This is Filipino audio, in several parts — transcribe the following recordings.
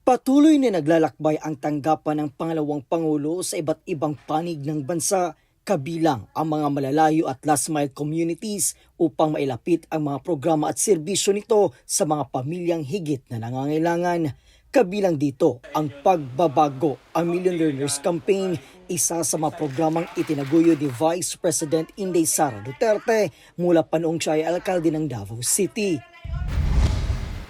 Patuloy na naglalakbay ang tanggapan ng pangalawang Pangulo sa iba't ibang panig ng bansa, kabilang ang mga malalayo at last mile communities upang mailapit ang mga programa at serbisyo nito sa mga pamilyang higit na nangangailangan. Kabilang dito ang pagbabago, ang Million Learners Campaign, isa sa mga programang itinaguyo ni Vice President Inday Sara Duterte mula pa noong siya ay alkalde ng Davao City.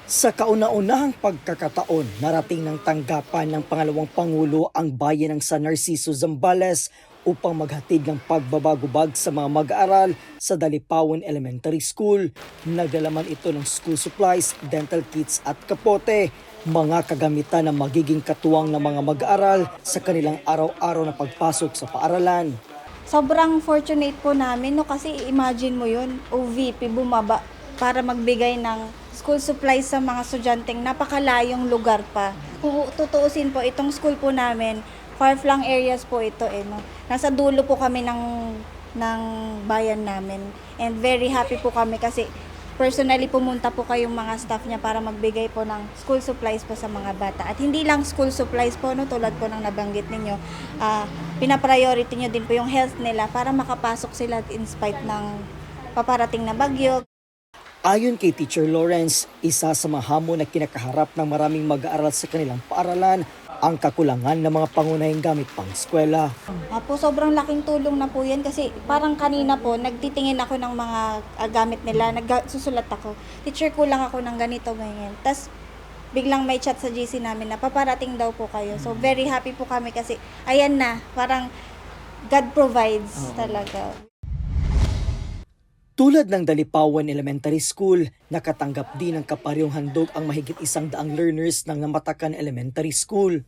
Sa kauna-unahang pagkakataon, narating ng tanggapan ng pangalawang Pangulo ang bayan ng San Narciso, Zambales upang maghatid ng pagbabagubag sa mga mag-aaral sa Dalipawan Elementary School. Nagdalaman ito ng school supplies, dental kits at kapote, mga kagamitan na magiging katuwang ng mga mag-aaral sa kanilang araw-araw na pagpasok sa paaralan. Sobrang fortunate po namin, no, kasi imagine mo yun, OVP bumaba para magbigay ng school supplies sa mga estudyanteng napakalayong lugar pa. Kung tutuusin po, itong school po namin, far-flung areas po ito. No? Nasa dulo po kami ng bayan namin. And very happy po kami kasi personally pumunta po kayong mga staff niya para magbigay po ng school supplies po sa mga bata. At hindi lang school supplies po, no, tulad po ng nabanggit ninyo, pinapriority nyo din po yung health nila para makapasok sila in spite ng paparating na bagyo. Ayon kay Teacher Lawrence, isa sa mga hamon na kinakaharap ng maraming mag-aaral sa kanilang paaralan ang kakulangan ng mga pangunahing gamit pang eskwela. Po, sobrang laking tulong na po yan kasi parang kanina po nagtitingin ako ng mga gamit nila, nagsusulat ako. Teacher, kulang ako ng ganito, ganyan. Tapos biglang may chat sa GC namin na paparating daw po kayo. So very happy po kami kasi ayan na, parang God provides talaga. Tulad ng Dalipawan Elementary School, nakatanggap din ng kaparehong handog ang mahigit 100 learners ng Namatakan Elementary School.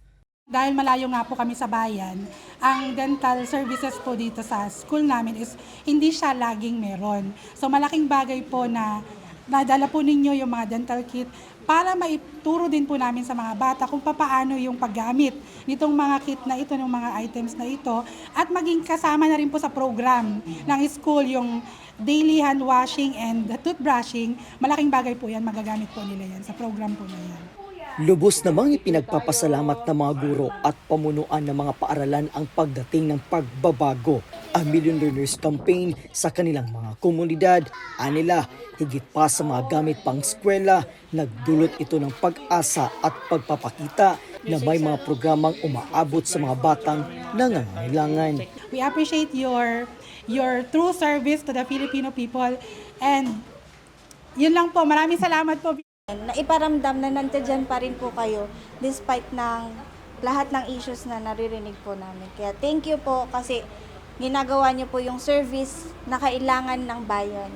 Dahil malayo nga po kami sa bayan, ang dental services po dito sa school namin is hindi siya laging meron. So malaking bagay po na nadala po ninyo yung mga dental kit para maituro din po namin sa mga bata kung paano yung paggamit nitong mga kit na ito, ng mga items na ito, at maging kasama na rin po sa program ng school yung daily hand washing and toothbrushing. Malaking bagay po yan, magagamit po nila yan sa program po na yan. Lubos namang ipinagpapasalamat ng mga guro at pamunuan ng mga paaralan ang pagdating ng pagbabago, ang Million Learners Campaign sa kanilang mga komunidad. Anila, higit pa sa mga gamit pang eskwela, nagdulot ito ng pag-asa at pagpapakita na may mga programang umaabot sa mga batang nangangailangan. We appreciate your true service to the Filipino people, and yun lang po, maraming salamat po. Naiparamdam na nandiyan pa rin po kayo despite ng lahat ng issues na naririnig po namin. Kaya thank you po kasi ginagawa niyo po yung service na kailangan ng bayan.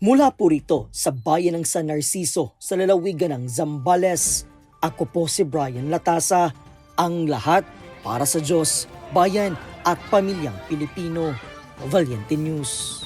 Mula po rito sa bayan ng San Narciso sa lalawigan ng Zambales, ako po si Brian Latasa, ang lahat para sa Diyos, bayan at pamilyang Pilipino. Valiente News.